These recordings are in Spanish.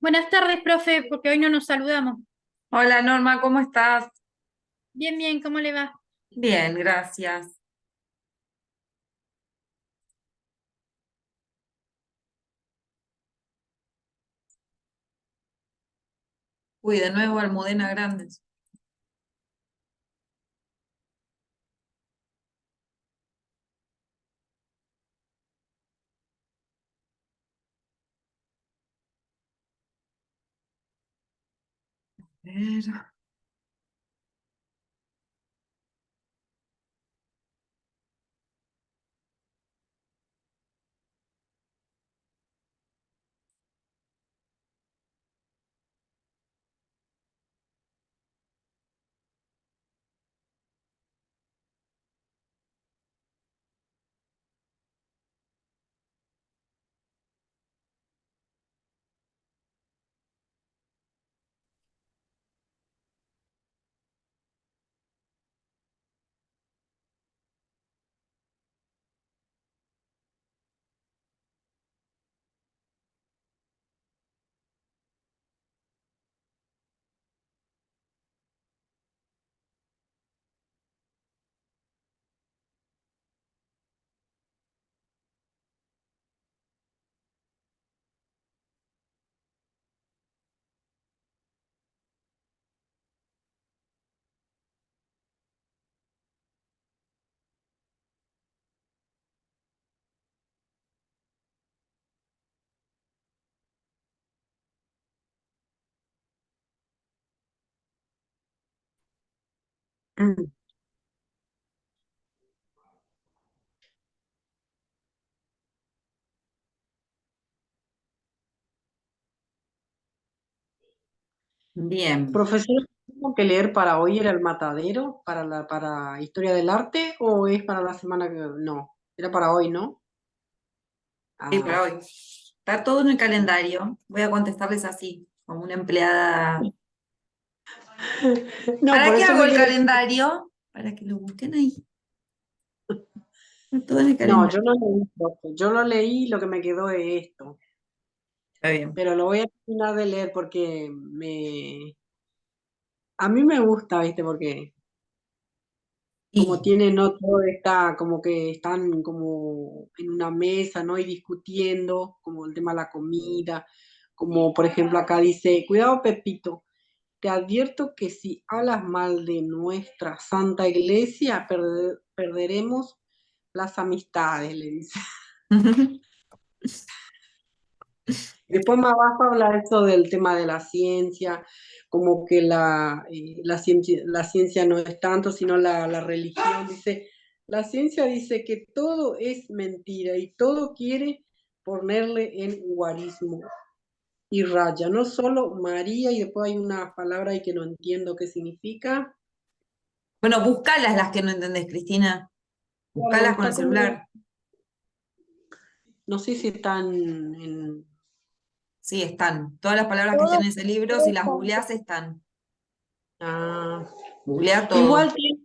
Buenas tardes, profe, porque hoy no nos saludamos. Hola Norma, ¿cómo estás? Bien, bien, ¿cómo le va? Bien, gracias. Uy, de nuevo Almudena Grandes. A ver. Mm, Bien. Profesor, ¿tengo que leer para hoy era el matadero, para Historia del Arte, o es para la semana que no? Era para hoy, ¿no? Sí, para Ah, hoy. Está todo en el calendario. Voy a contestarles así, como una empleada. no, ¿Para por qué eso hago me el quiero. calendario? Para que lo busquen ahí. Está todo en el No, calendario. yo no leí, profe. Yo lo leí, lo que me quedó es esto. Está bien. Pero lo voy a terminar de leer porque a mí me gusta, ¿viste? Porque como Y, tiene, no todo está, como que están como en una mesa, ¿no? Y discutiendo, como el tema de la comida, como por ejemplo acá dice, cuidado Pepito. Te advierto que si hablas mal de nuestra Santa Iglesia, perderemos las amistades, le dice. Después más abajo habla eso del tema de la ciencia, como que la ciencia no es tanto, sino la religión. Dice, la ciencia dice que todo es mentira y todo quiere ponerle en guarismo y raya. No solo María, y después hay una palabra ahí que no entiendo qué significa. bueno, buscalas las que no entendés, Cristina. Claro, Buscalas con el está como, celular. no sé si están en... Sí, están. Todas las palabras que estén Todo en ese libro, si las eso. googleás, están. Ah, Googlea todo. igual tiene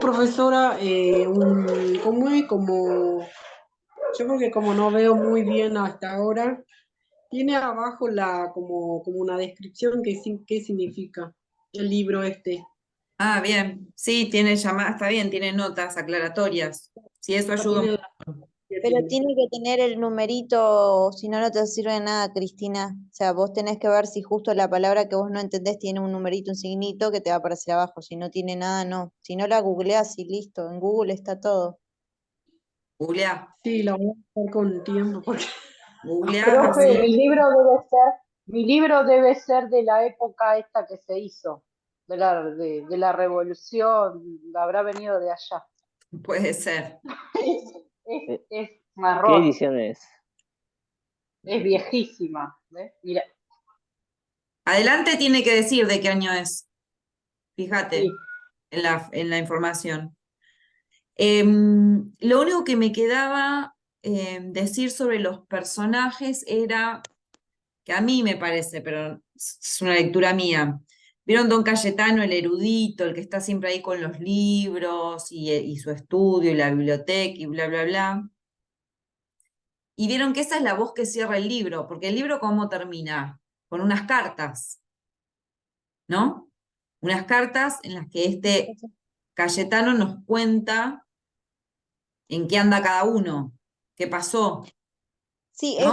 profesora, ¿cómo es? Como, yo creo que como no veo muy bien hasta ahora, tiene abajo como una descripción que qué significa el libro este. Ah, bien. Sí, tiene llamada, está bien, tiene notas aclaratorias. Si eso Acá ayuda un tiene montón. Pero tiene que tener el numerito, si no, no te sirve de nada, Cristina. O sea, vos tenés que ver si justo la palabra que vos no entendés tiene un numerito, un signito que te va a aparecer abajo. Si no tiene nada, no. Si no, la googleás y listo. En Google está todo. Googlea, Sí, la voy a hacer con tiempo porque googlea Profe, así. mi libro debe ser de la época esta que se hizo, de la revolución, habrá venido de allá. Puede ser. Es, ¿Qué es qué marrón, edición es? es viejísima. ¿Ves? Mira, Adelante tiene que decir de qué año es. sí, Fíjate en la información. Lo único que me quedaba decir sobre los personajes era que a mí me parece, pero es una lectura mía. ¿Vieron Don Cayetano, el erudito, el que está siempre ahí con los libros y su estudio y la biblioteca y bla, bla, bla? Y vieron que esa es la voz que cierra el libro, porque el libro ¿cómo termina? con unas cartas, ¿no? Unas cartas en las que este Cayetano nos cuenta en qué anda cada uno, qué pasó, Sí, ¿no? es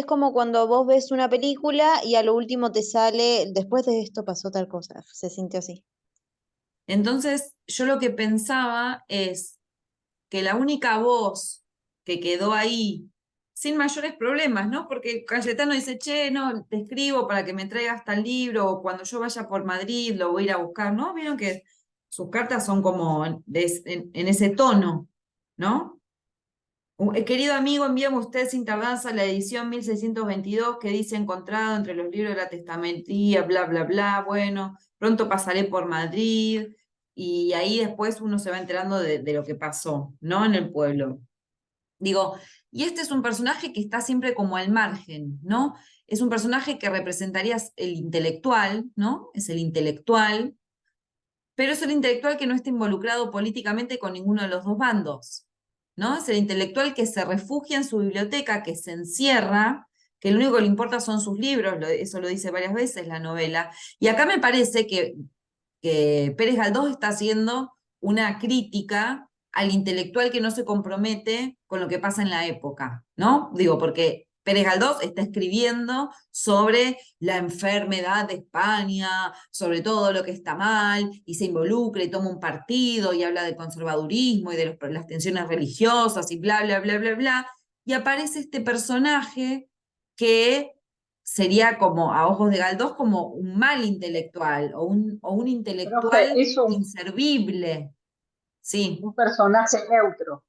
como cuando vos ves una película y a lo último te sale, después de esto pasó tal cosa, se sintió así. Entonces, yo lo que pensaba es que la única voz que quedó ahí, sin mayores problemas, ¿no? Porque Cayetano dice, che, no, te escribo para que me traigas tal libro, o cuando yo vaya por Madrid lo voy a ir a buscar, ¿no? Vieron que sus cartas son como en ese tono, ¿no? Querido amigo, envíame usted sin tardanza la edición 1622 que dice encontrado entre los libros de la testamentría, bla, bla, bla. Bueno, pronto pasaré por Madrid y ahí después uno se va enterando de lo que pasó, ¿no? En el pueblo. Digo, y este es un personaje que está siempre como al margen, ¿no? Es un personaje que representaría el intelectual, ¿no? Es el intelectual, pero es el intelectual que no está involucrado políticamente con ninguno de los dos bandos, ¿no? Es el intelectual que se refugia en su biblioteca, que se encierra, que lo único que le importa son sus libros, eso lo dice varias veces la novela. Y acá me parece que Pérez Galdós está haciendo una crítica al intelectual que no se compromete con lo que pasa en la época, ¿no? Digo, porque Pérez Galdós está escribiendo sobre la enfermedad de España, sobre todo lo que está mal, y se involucra y toma un partido y habla de conservadurismo y de las tensiones religiosas y bla, bla, bla, bla, bla. Y aparece este personaje que sería como, a ojos de Galdós, como un mal intelectual o un Profe, intelectual es inservible. Sí, un personaje neutro,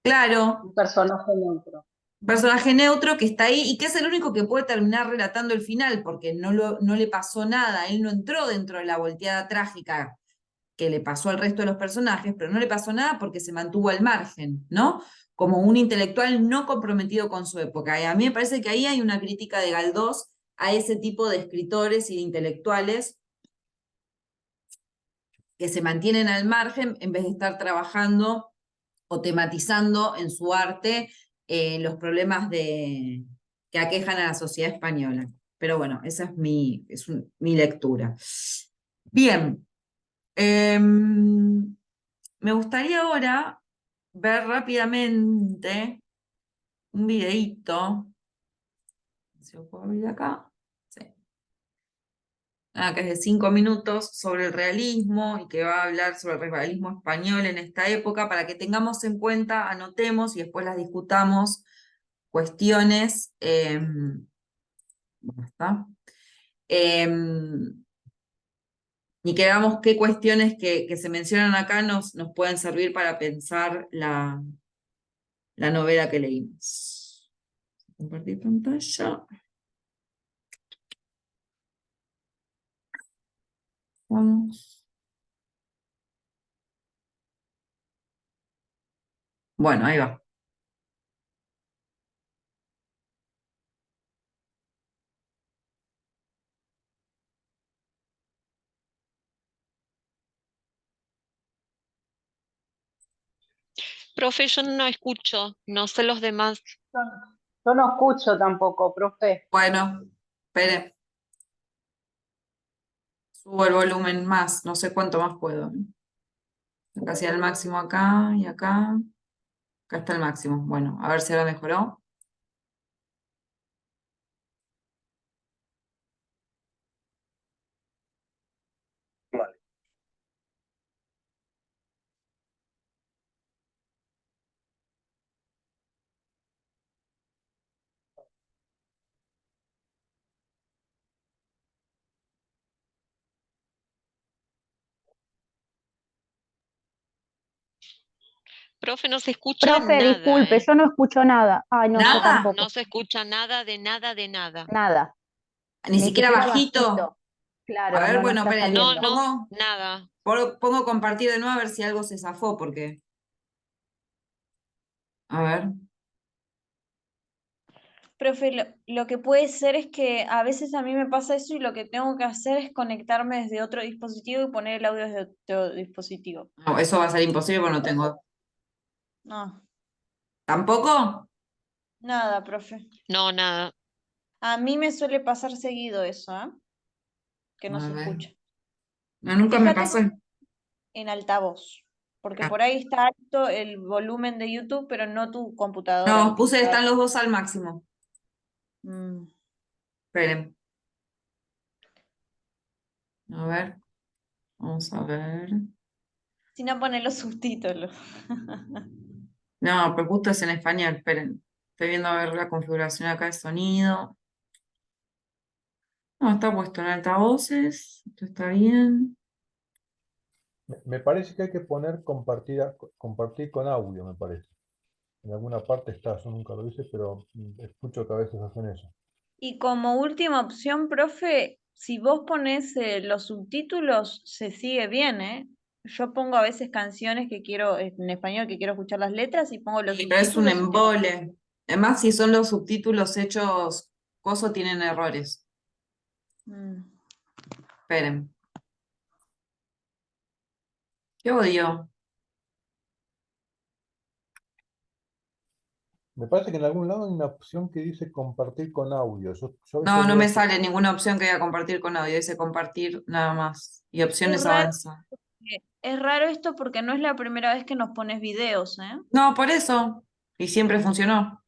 claro, un personaje neutro. un personaje neutro que está ahí y que es el único que puede terminar relatando el final, porque no le pasó nada, él no entró dentro de la volteada trágica que le pasó al resto de los personajes, pero no le pasó nada porque se mantuvo al margen, ¿no? Como un intelectual no comprometido con su época. Y a mí me parece que ahí hay una crítica de Galdós a ese tipo de escritores y de intelectuales que se mantienen al margen en vez de estar trabajando o tematizando en su arte los problemas que aquejan a la sociedad española. Pero bueno, esa es mi lectura. Bien, me gustaría ahora ver rápidamente un videíto. ¿Se lo puedo abrir acá? Sí. Que es de 5 minutos sobre el realismo y que va a hablar sobre el realismo español en esta época para que tengamos en cuenta, anotemos y después las discutamos cuestiones. ¿Dónde está? Y que veamos qué cuestiones que se mencionan acá nos pueden servir para pensar la novela que leímos. Compartir pantalla. Vamos. Bueno, ahí va. Profe, yo no escucho, no sé los demás. Yo, yo no escucho tampoco, profe. Bueno, espere, subo el volumen más, no sé cuánto más puedo. Casi al máximo acá y acá. Acá está el máximo. Bueno, a ver si ahora mejoró. Profe, no se escucha Profe, nada, disculpe, ¿eh? yo no escucho nada. Ay, no, yo ¿Nada? tampoco. No se escucha nada de nada de nada. Nada. Ni Ni siquiera siquiera bajito. bajito. A Claro, ver, no, no bueno, está esperen, No, saliendo. no, nada. pongo compartir de nuevo a ver si algo se zafó, porque. A ver. Profe, lo que puede ser es que a veces a mí me pasa eso y lo que tengo que hacer es conectarme desde otro dispositivo y poner el audio desde otro dispositivo. No, eso va a ser imposible porque no tengo. No, ¿Tampoco? nada, profe. No, nada. A mí me suele pasar seguido eso, ¿eh? Que no A se ver. escucha. No, nunca me Fíjate pasó. en altavoz, porque Ah. por ahí está alto el volumen de YouTube, pero no tu computadora. No, puse, están los dos al máximo. Mm. Esperen. A ver. Vamos a ver. Si no pone los subtítulos. No, pero justo es en español. Esperen. Estoy viendo a ver la configuración acá de sonido. No, está puesto en altavoces. Esto está bien. Me parece que hay que poner compartir con audio, me parece. En alguna parte está, yo nunca lo hice, pero escucho que a veces hacen eso. Y como última opción, profe, si vos pones los subtítulos, se sigue bien, ¿eh? Yo pongo a veces canciones que quiero, en español, que quiero escuchar las letras y pongo los Sí, pero es un subtítulos. embole. Además, si son los subtítulos hechos, coso tienen errores. Mm. Esperen. ¿Qué odio? Me parece que en algún lado hay una opción que dice compartir con audio. Yo a veces No, no veo me que- sale ninguna opción que diga compartir con audio. Dice compartir nada más. Y opciones Es raro, avanzadas. es raro esto porque no es la primera vez que nos pones videos, ¿eh? No, por eso. Y siempre funcionó.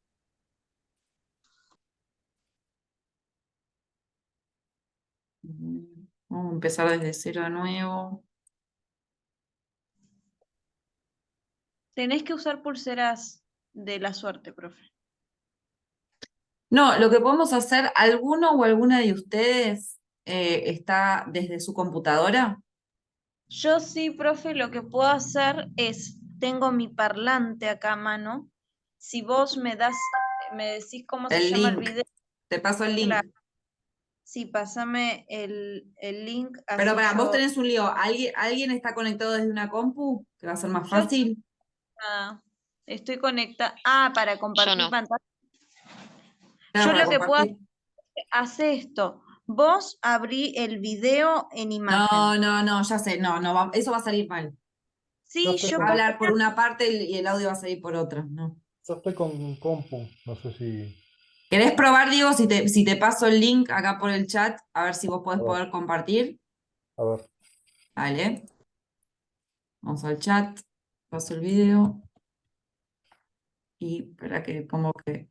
Vamos a empezar desde cero de nuevo. Tenés que usar pulseras de la suerte, profe. No, lo que podemos hacer, ¿alguno o alguna de ustedes está desde su computadora? Yo sí, profe, lo que puedo hacer es, tengo mi parlante acá a mano. Si vos me decís cómo se El llama el link. video, Te paso el link. claro. Sí, pásame el link, Pero así para, vos yo. tenés un lío. ¿Alguien está conectado desde una compu? Que va a ser más Yo fácil. estoy conectada. Ah, para Yo compartir no. pantalla. Claro, Yo para lo que puedo compartir. hacer es esto. Vos abrí el video en imagen. No, ya sé, no, eso va a salir mal. Yo Sí, estoy yo Va a con, puedo. hablar por una parte y el audio va a salir por otra, ¿no? yo estoy con compu, no sé si... ¿Querés probar, Diego, si te paso el link acá por el chat, a ver si vos podés A ver, poder compartir? a ver. Vale. Vamos al chat, paso el video y espera que como que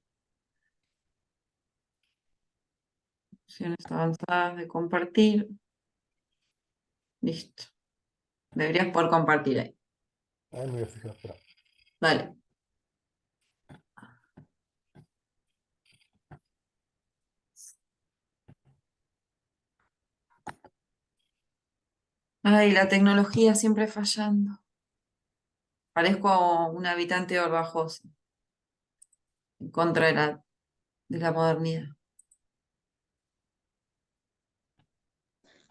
opciones avanzadas de compartir. Listo. Deberías poder compartir ahí. Ahí me voy a fijar, espera. Dale. Ay, la tecnología siempre fallando. Parezco un habitante de Orbajosa, en contra de la modernidad.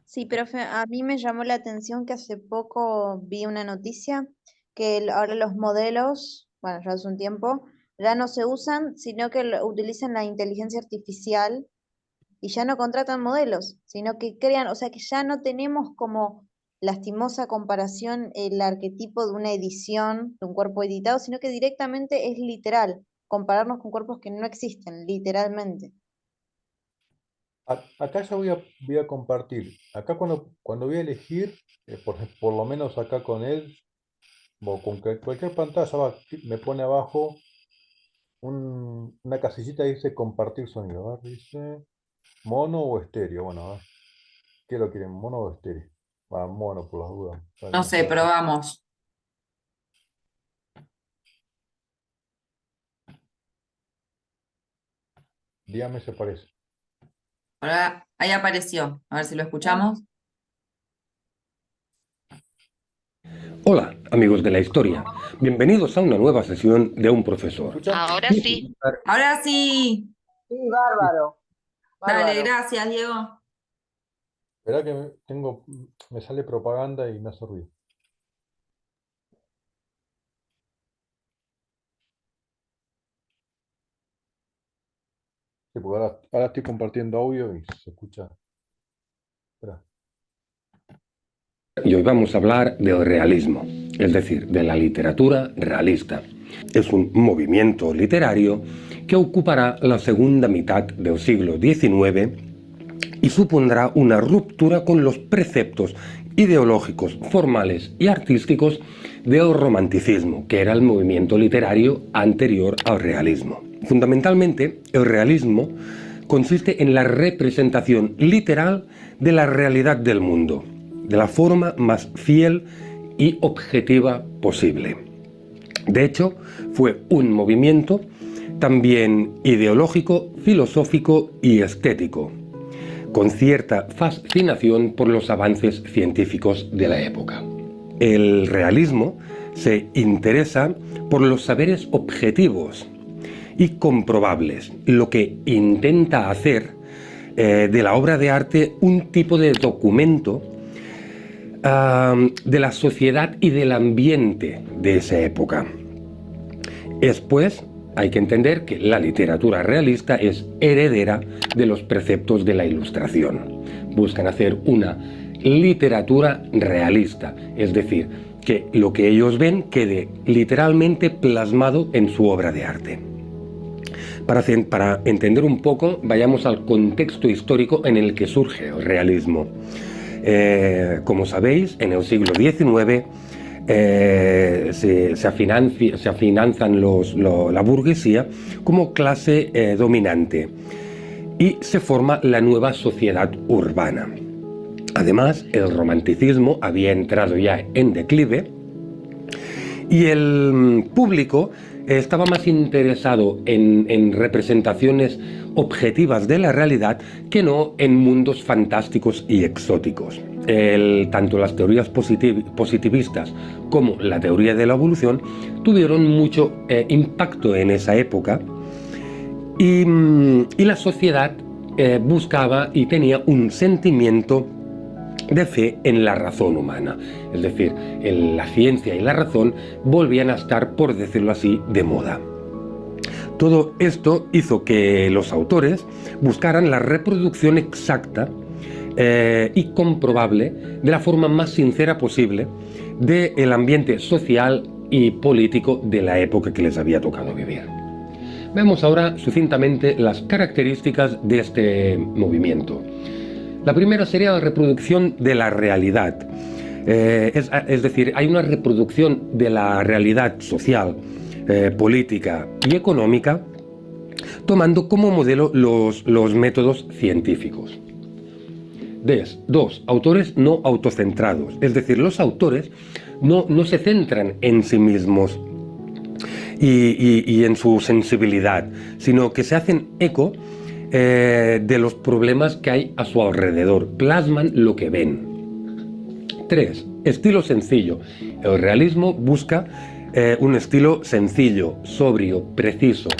Sí, profe, a mí me llamó la atención que hace poco vi una noticia que ahora los modelos, bueno, ya hace un tiempo, ya no se usan, sino que utilizan la inteligencia artificial y ya no contratan modelos, sino que crean, o sea que ya no tenemos como lastimosa comparación el arquetipo de una edición, de un cuerpo editado, sino que directamente es literal, compararnos con cuerpos que no existen, literalmente. Acá ya voy a compartir. Acá cuando voy a elegir, por lo menos acá con él, o con cualquier pantalla, me pone abajo una casillita que dice compartir sonido. A ver, dice mono o estéreo. Bueno, a ver, ¿qué lo quieren? ¿Mono o estéreo? Va, mono por las dudas. No sé, probamos. Dígame si aparece. Ahora, ahí apareció. A ver si lo escuchamos. Hola, amigos de la historia. Bienvenidos a una nueva sesión de Un Profesor. ¿Escuchan? Ahora sí. Ahora sí. Sí, bárbaro. Dale, Bárbaro. gracias, Diego. Verá que me sale propaganda y me hace ruido. Sí, porque ahora estoy compartiendo audio y se escucha. Espera. Y hoy vamos a hablar del realismo, es decir, de la literatura realista. Es un movimiento literario que ocupará la segunda mitad del siglo XIX y supondrá una ruptura con los preceptos ideológicos, formales y artísticos del romanticismo, que era el movimiento literario anterior al realismo. Fundamentalmente, el realismo consiste en la representación literal de la realidad del mundo, de la forma más fiel y objetiva posible. De hecho, fue un movimiento también ideológico, filosófico y estético, con cierta fascinación por los avances científicos de la época. El realismo se interesa por los saberes objetivos y comprobables, lo que intenta hacer de la obra de arte un tipo de documento de la sociedad y del ambiente de esa época. Después, hay que entender que la literatura realista es heredera de los preceptos de la Ilustración. Buscan hacer una literatura realista, es decir, que lo que ellos ven quede literalmente plasmado en su obra de arte. Para entender un poco, vayamos al contexto histórico en el que surge el realismo. Como sabéis, en el siglo XIX se afianzan la burguesía como clase dominante y se forma la nueva sociedad urbana. Además, el romanticismo había entrado ya en declive y el público estaba más interesado en representaciones objetivas de la realidad que no en mundos fantásticos y exóticos. Tanto las teorías positivistas como la teoría de la evolución tuvieron mucho impacto en esa época y la sociedad buscaba y tenía un sentimiento de fe en la razón humana. Es decir, la ciencia y la razón volvían a estar, por decirlo así, de moda. Todo esto hizo que los autores buscaran la reproducción exacta y comprobable de la forma más sincera posible del ambiente social y político de la época que les había tocado vivir. Vemos ahora sucintamente las características de este movimiento. La primera sería la reproducción de la realidad. Es decir, hay una reproducción de la realidad social, política y económica, tomando como modelo los métodos científicos. 2. Autores no autocentrados. Es decir, los autores no se centran en sí mismos y en su sensibilidad, sino que se hacen eco de los problemas que hay a su alrededor, plasman lo que ven. 3. Estilo sencillo. El realismo busca un estilo sencillo, sobrio, preciso.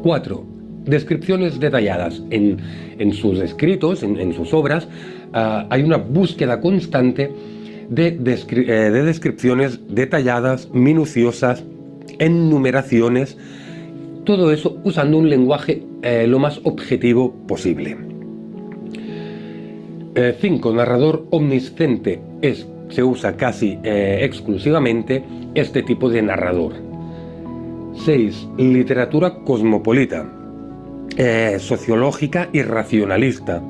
4. Descripciones detalladas. En sus escritos, en sus obras, hay una búsqueda constante de descripciones detalladas, minuciosas, enumeraciones, todo eso usando un lenguaje lo más objetivo posible. 5. Narrador omnisciente. Se usa casi exclusivamente este tipo de narrador. 6. Literatura cosmopolita, sociológica y racionalista.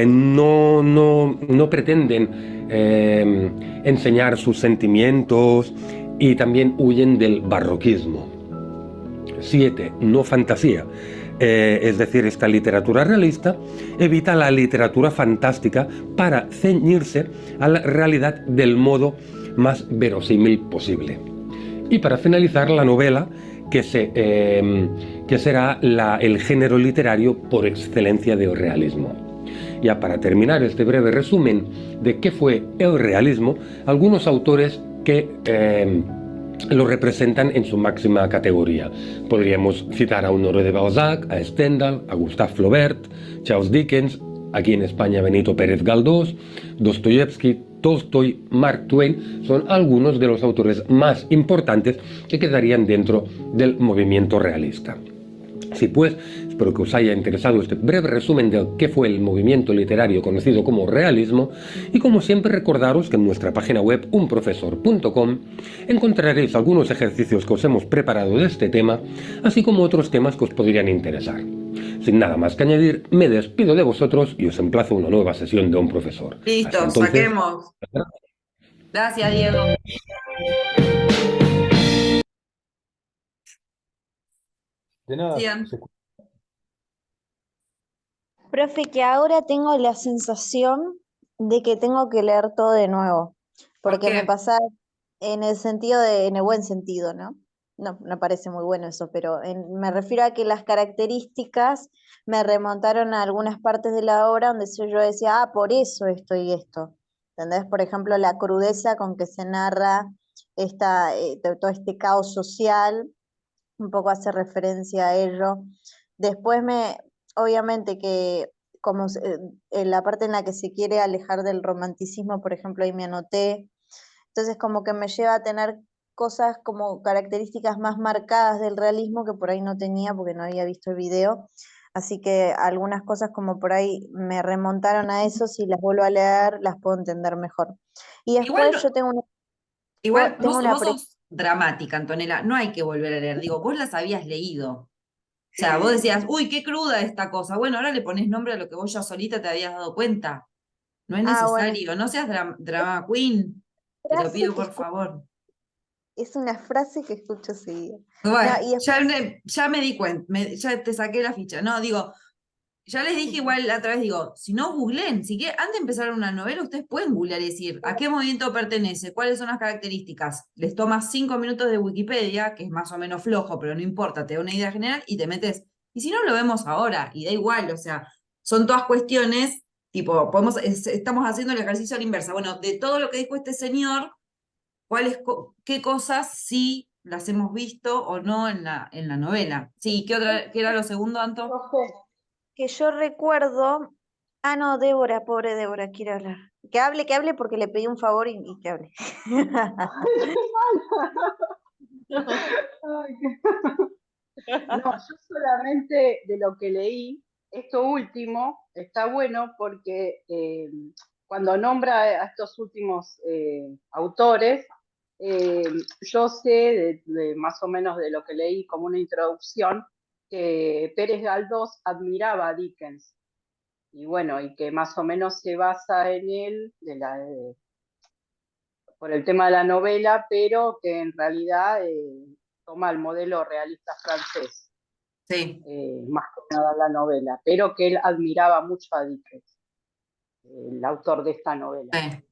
No pretenden enseñar sus sentimientos y también huyen del barroquismo. 7. No fantasía. Es decir, esta literatura realista evita la literatura fantástica para ceñirse a la realidad del modo más verosímil posible. Y para finalizar, la novela, que será el género literario por excelencia del realismo. Ya para terminar este breve resumen de qué fue el realismo, algunos autores que lo representan en su máxima categoría. Podríamos citar a Honoré de Balzac, a Stendhal, a Gustave Flaubert, Charles Dickens, aquí en España Benito Pérez Galdós, Dostoyevsky, Tolstoy, Mark Twain. Son algunos de los autores más importantes que quedarían dentro del movimiento realista. Sí, pues, espero que os haya interesado este breve resumen de qué fue el movimiento literario conocido como realismo y como siempre recordaros que en nuestra página web unprofesor.com encontraréis algunos ejercicios que os hemos preparado de este tema, así como otros temas que os podrían interesar. Sin nada más que añadir, me despido de vosotros y os emplazo a una nueva sesión de Un Profesor. Listo, Hasta entonces, saquemos. Gracias, Diego. De nada, Sigan. Profe, que ahora tengo la sensación de que tengo que leer todo de nuevo, ¿Por porque me qué? pasa en el sentido de, en el buen sentido, ¿no? No, no parece muy bueno eso, pero me refiero a que las características me remontaron a algunas partes de la obra donde yo decía, ah, por eso esto y esto. ¿Entendés? Por ejemplo, la crudeza con que se narra todo este caos social, un poco hace referencia a ello. Después obviamente que en la parte en la que se quiere alejar del romanticismo, por ejemplo, ahí me anoté. Entonces como que me lleva a tener cosas como características más marcadas del realismo que por ahí no tenía porque no había visto el video. Así que algunas cosas como por ahí me remontaron a eso, si las vuelvo a leer las puedo entender mejor. Y Igual, después yo tengo igual tengo vos, una vos sos dramática, Antonella. No hay que volver a leer. Digo, vos las habías leído. O sea, vos decías, uy, qué cruda esta cosa. Bueno, ahora le ponés nombre a lo que vos ya solita te habías dado cuenta. No es bueno, necesario. No seas drama queen. Te lo frase pido, que por favor. es una frase que escucho seguido. No, Bueno, y después, ya me di cuenta, ya te saqué la ficha. No, digo, ya les dije igual la otra vez, digo, si no googleen, si quieren, antes de empezar una novela, ustedes pueden googlear y decir a qué movimiento pertenece, cuáles son las características. Les tomas 5 minutos de Wikipedia, que es más o menos flojo, pero no importa, te da una idea general y te metes. Y si no, lo vemos ahora, y da igual, o sea, son todas cuestiones, tipo, estamos haciendo el ejercicio a la inversa. Bueno, de todo lo que dijo este señor, qué cosas sí las hemos visto o no en la novela. Sí, ¿qué era lo segundo, Anto? Profe, que yo recuerdo, no, Débora, pobre Débora, quiere hablar. Que hable porque le pedí un favor y que hable. ay, no, yo solamente de lo que leí, esto último está bueno porque cuando nombra a estos últimos autores, eh, yo sé más o menos de lo que leí como una introducción, que Pérez Galdós admiraba a Dickens y bueno, y que más o menos se basa en él por el tema de la novela, pero que en realidad toma el modelo realista francés, Sí. más que nada la novela, pero que él admiraba mucho a Dickens, el autor de esta novela. Sí.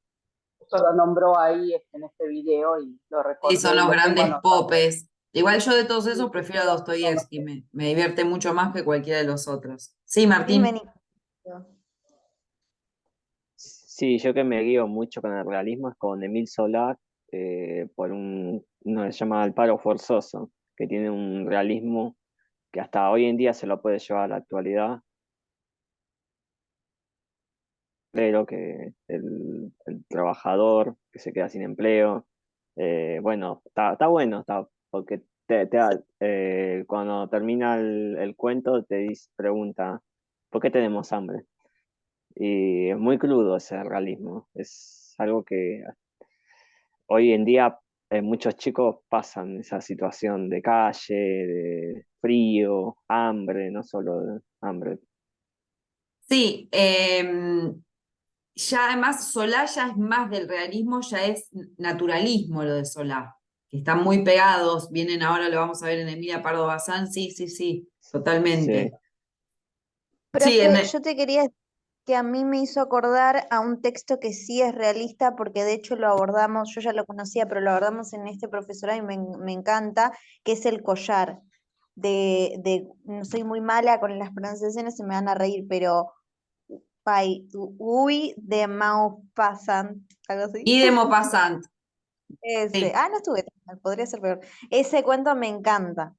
Esto lo nombró ahí en este video y lo Sí, son recordé, los lo tengo grandes anotado. popes. Igual yo de todos Sí, esos sí, prefiero a son los Dostoyevsky, me divierte mucho más que cualquiera de los otros. Sí, Sí, Martín. Sí, yo que me guío mucho con el realismo es con Emil Zola, por uno que se llama El paro forzoso, que tiene un realismo que hasta hoy en día se lo puede llevar a la actualidad, pero que el trabajador que se queda sin empleo, bueno, está bueno, porque cuando termina el cuento pregunta, ¿por qué tenemos hambre? Y es muy crudo ese realismo, es algo que hoy en día muchos chicos pasan esa situación de calle, de frío, hambre, no solo de hambre. Sí, ya además Solá ya es más del realismo, ya es naturalismo lo de Solá, que están muy pegados, vienen ahora, lo vamos a ver en Emilia Pardo Bazán, sí, sí, sí, totalmente. Sí. Sí, Profe, yo te quería decir que a mí me hizo acordar a un texto que sí es realista, porque de hecho lo abordamos, yo ya lo conocía, pero lo abordamos en este profesorado y me encanta, que es el collar. No soy muy mala con las pronunciaciones, se me van a reír, pero Uy de Maupassant, algo así. y de Maupassant, Ese, sí. no estuve tan mal, podría ser peor. Ese cuento me encanta,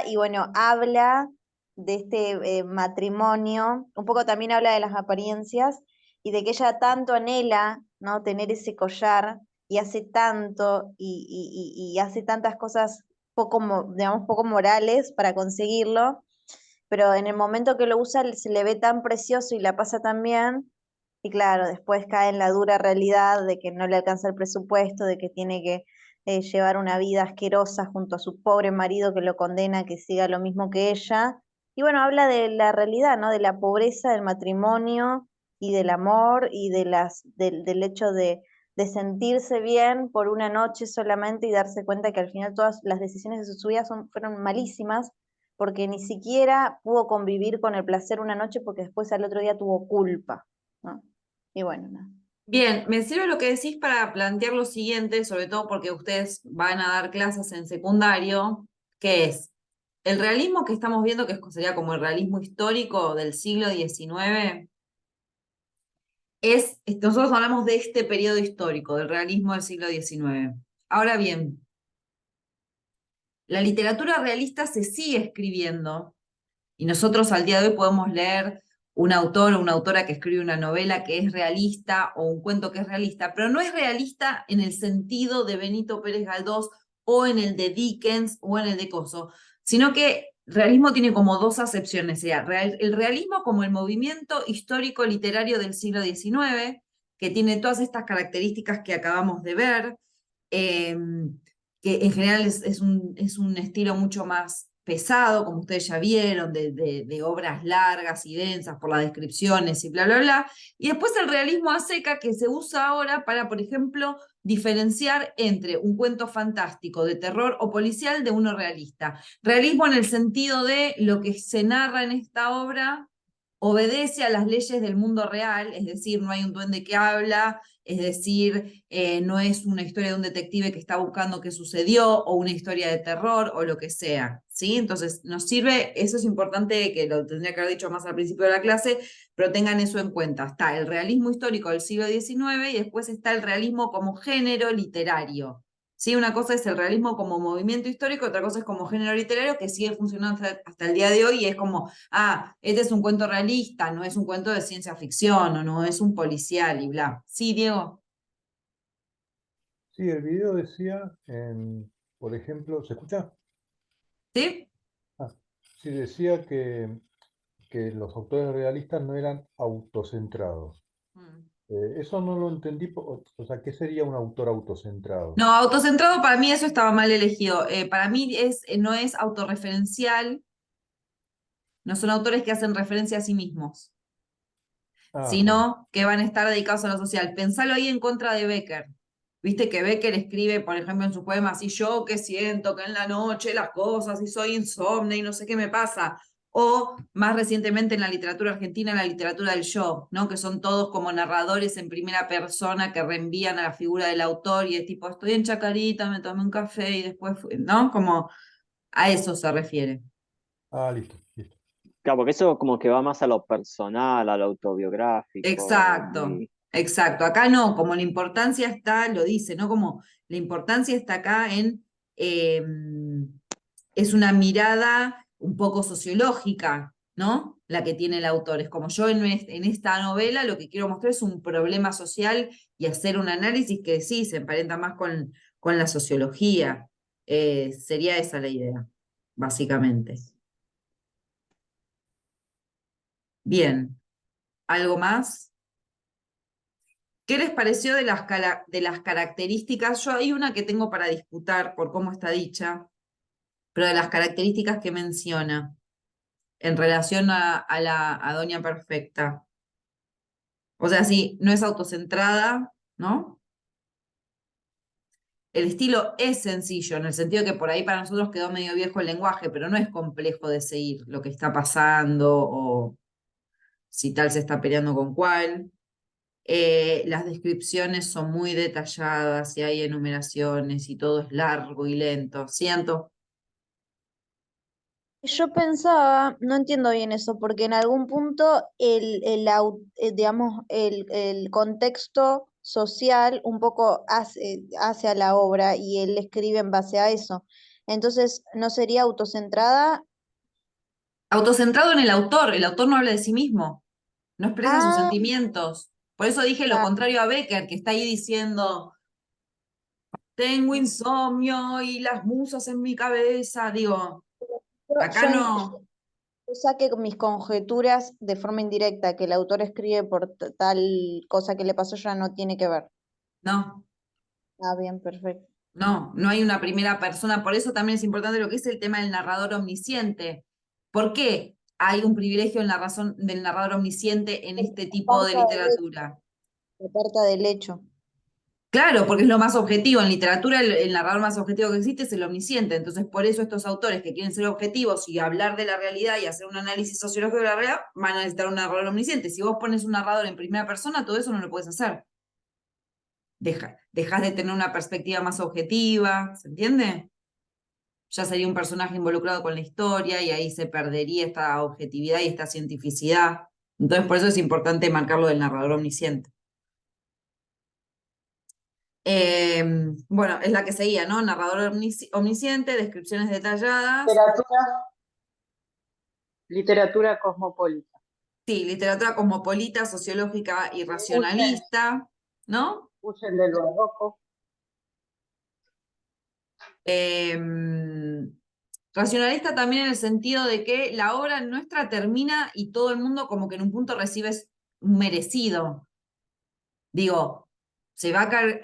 y bueno, habla de este matrimonio, un poco también habla de las apariencias, y de que ella tanto anhela, ¿no? Tener ese collar, y hace tanto, y hace tantas cosas digamos, poco morales para conseguirlo, pero en el momento que lo usa se le ve tan precioso y la pasa tan bien, y claro, después cae en la dura realidad de que no le alcanza el presupuesto, de que tiene que llevar una vida asquerosa junto a su pobre marido que lo condena a que siga lo mismo que ella. Y bueno, habla de la realidad, ¿no? De la pobreza del matrimonio y del amor y del hecho de sentirse bien por una noche solamente y darse cuenta que al final todas las decisiones de su vida fueron malísimas porque ni siquiera pudo convivir con el placer una noche porque después al otro día tuvo culpa, ¿no? Y bueno, nada. Bien, me sirve lo que decís para plantear lo siguiente, sobre todo porque ustedes van a dar clases en secundario, que es el realismo que estamos viendo, que sería como el realismo histórico del siglo XIX, nosotros hablamos de este periodo histórico, del realismo del siglo XIX. Ahora bien, la literatura realista se sigue escribiendo, y nosotros al día de hoy podemos leer un autor o una autora que escribe una novela que es realista o un cuento que es realista, pero no es realista en el sentido de Benito Pérez Galdós o en el de Dickens o en el de Coso, sino que realismo tiene como dos acepciones, sería el realismo como el movimiento histórico literario del siglo XIX, que tiene todas estas características que acabamos de ver, que en general es un estilo mucho más pesado, como ustedes ya vieron, de obras largas y densas por las descripciones y bla, bla, bla. Y después el realismo a seca que se usa ahora para, por ejemplo, diferenciar entre un cuento fantástico de terror o policial de uno realista. Realismo en el sentido de lo que se narra en esta obra obedece a las leyes del mundo real, es decir, no hay un duende que habla, es decir, no es una historia de un detective que está buscando qué sucedió, o una historia de terror, o lo que sea, ¿sí? Entonces, nos sirve, eso es importante, que lo tendría que haber dicho más al principio de la clase, pero tengan eso en cuenta. Está el realismo histórico del siglo XIX y después está el realismo como género literario. ¿Sí? Una cosa es el realismo como movimiento histórico, otra cosa es como género literario que sigue funcionando hasta el día de hoy y es como, este es un cuento realista, no es un cuento de ciencia ficción o no es un policial y bla. Sí, Diego. Sí, el video decía, por ejemplo, ¿se escucha? ¿Sí? Sí, decía que los autores realistas no eran autocentrados. Eso no lo entendí, o sea, ¿qué sería un autor autocentrado? No, autocentrado para mí eso estaba mal elegido. Para mí no es autorreferencial, no son autores que hacen referencia a sí mismos, Ajá. sino que van a estar dedicados a lo social. Pensalo ahí en contra de Becker. Viste que Becker escribe, por ejemplo, en sus poemas, y yo que siento que en la noche las cosas, y soy insomne y no sé qué me pasa. O más recientemente en la literatura argentina, la literatura del yo, ¿no? Que son todos como narradores en primera persona que reenvían a la figura del autor y es tipo, estoy en Chacarita, me tomé un café y después fui, ¿no? Como a eso se refiere. Listo, listo. Claro, porque eso como que va más a lo personal, a lo autobiográfico. Exacto, exacto. Acá no, como la importancia está, lo dice, ¿no? Como la importancia está acá en, es una mirada un poco sociológica, ¿no? La que tiene el autor. Es como yo en esta novela lo que quiero mostrar es un problema social y hacer un análisis que sí se emparenta más con la sociología. Sería esa la idea, básicamente. Bien, ¿algo más? ¿Qué les pareció de las características? Yo hay una que tengo para disputar por cómo está dicha, pero de las características que menciona en relación a Doña Perfecta. O sea, sí, no es autocentrada, ¿no? El estilo es sencillo, en el sentido que por ahí para nosotros quedó medio viejo el lenguaje, pero no es complejo de seguir lo que está pasando o si tal se está peleando con cuál. Las descripciones son muy detalladas y hay enumeraciones y todo es largo y lento. Siento. Yo pensaba, no entiendo bien eso, porque en algún punto digamos, el contexto social un poco hace a la obra y él escribe en base a eso. Entonces, ¿no sería autocentrada? Autocentrado en el autor no habla de sí mismo, no expresa sus Ah, sentimientos. Por eso dije lo claro. contrario a Becker, que está ahí diciendo, tengo insomnio y las musas en mi cabeza. Digo, acá Yo no. Yo saqué mis conjeturas de forma indirecta, que el autor escribe por tal cosa que le pasó, ya no tiene que ver. No, Ah, bien, perfecto. no hay una primera persona. Por eso también es importante lo que es el tema del narrador omnisciente. ¿Por qué hay un privilegio en la razón del narrador omnisciente en este tipo de literatura? La carta del hecho. Claro, porque es lo más objetivo. En literatura el narrador más objetivo que existe es el omnisciente. Entonces, por eso estos autores que quieren ser objetivos y hablar de la realidad y hacer un análisis sociológico de la realidad, van a necesitar un narrador omnisciente. Si vos pones un narrador en primera persona, todo eso no lo puedes hacer. Dejas de tener una perspectiva más objetiva, ¿se entiende? Ya sería un personaje involucrado con la historia y ahí se perdería esta objetividad y esta cientificidad. Entonces, por eso es importante marcarlo del narrador omnisciente. Bueno, es la que seguía, ¿no? Narrador omnisciente, descripciones detalladas. Literatura cosmopolita. Sí, literatura cosmopolita, sociológica y racionalista, ¿no? Huyen del barroco. Racionalista también en el sentido de que la obra nuestra termina y todo el mundo como que en un punto recibe un merecido. Digo, se va a caer,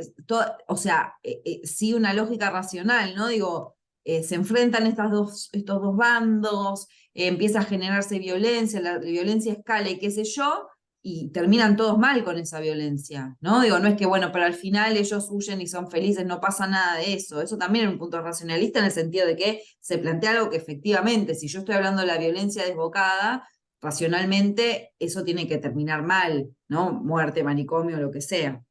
o sea, sí una lógica racional, ¿no? Digo, se enfrentan estos dos bandos, empieza a generarse violencia, la violencia escala y qué sé yo, y terminan todos mal con esa violencia, ¿no? Digo, no es que, bueno, pero al final ellos huyen y son felices, no pasa nada de eso. Eso también es un punto racionalista en el sentido de que se plantea algo que efectivamente, si yo estoy hablando de la violencia desbocada, racionalmente eso tiene que terminar mal, ¿no? Muerte, manicomio, lo que sea.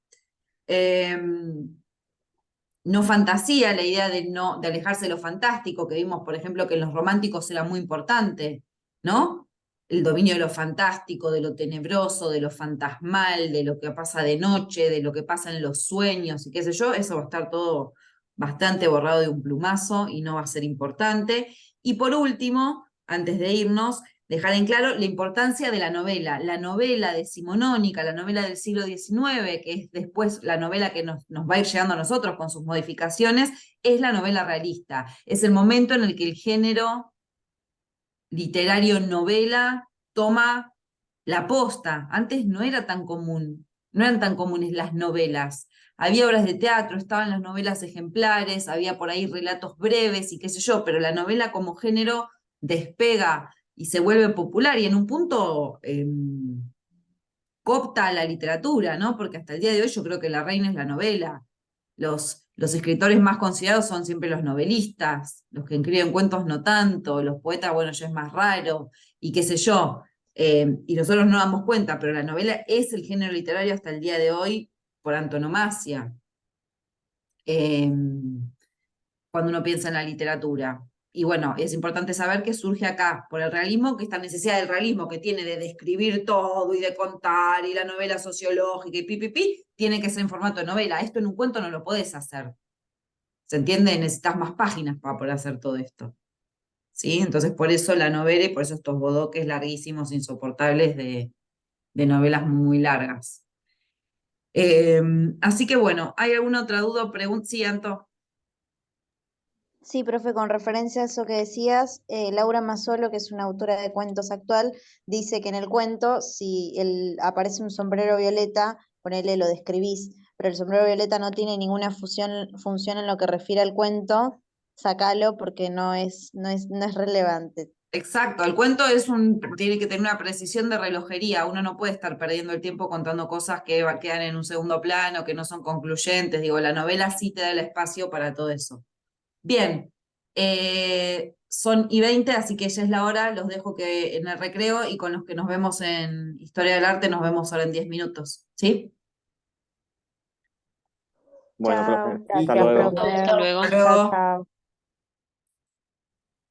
No fantasía, la idea de alejarse de lo fantástico, que vimos, por ejemplo, que en los románticos era muy importante, ¿no? El dominio de lo fantástico, de lo tenebroso, de lo fantasmal, de lo que pasa de noche, de lo que pasa en los sueños y qué sé yo, eso va a estar todo bastante borrado de un plumazo y no va a ser importante. Y por último, antes de irnos, dejar en claro la importancia de la novela decimonónica, la novela del siglo XIX, que es después la novela que nos va a ir llegando a nosotros con sus modificaciones, es la novela realista. Es el momento en el que el género literario novela toma la posta. Antes no era tan común, no eran tan comunes las novelas. Había obras de teatro, estaban las novelas ejemplares, había por ahí relatos breves y qué sé yo, pero la novela como género despega y se vuelve popular y en un punto coopta la literatura, ¿no? Porque hasta el día de hoy yo creo que la reina es la novela. Los escritores más considerados son siempre los novelistas, los que escriben cuentos no tanto, los poetas, bueno, ya es más raro, y qué sé yo. Y nosotros no damos cuenta, pero la novela es el género literario hasta el día de hoy por antonomasia. Cuando uno piensa en la literatura. Y bueno, es importante saber que surge acá por el realismo, que esta necesidad del realismo que tiene de describir todo y de contar, y la novela sociológica y pi, tiene que ser en formato de novela. Esto en un cuento no lo podés hacer. ¿Se entiende? Necesitas más páginas para poder hacer todo esto. ¿Sí? Entonces por eso la novela y por eso estos bodoques larguísimos, insoportables de novelas muy largas. Así que bueno, ¿hay alguna otra duda o pregunta? Sí, Anto. Sí, profe, con referencia a eso que decías, Laura Mazzolo, que es una autora de cuentos actual, dice que en el cuento, si aparece un sombrero violeta, ponele, lo describís, pero el sombrero violeta no tiene ninguna función en lo que refiere al cuento, sacalo porque no es relevante. Exacto, el cuento tiene que tener una precisión de relojería, uno no puede estar perdiendo el tiempo contando cosas que quedan en un segundo plano, que no son concluyentes, digo, la novela sí te da el espacio para todo eso. Bien, son y 20, así que ya es la hora, los dejo que en el recreo y con los que nos vemos en Historia del Arte nos vemos ahora en 10 minutos, ¿sí? Bueno, Chao. profe, hasta Gracias, luego. profe. Hasta luego. Hasta luego. Chao.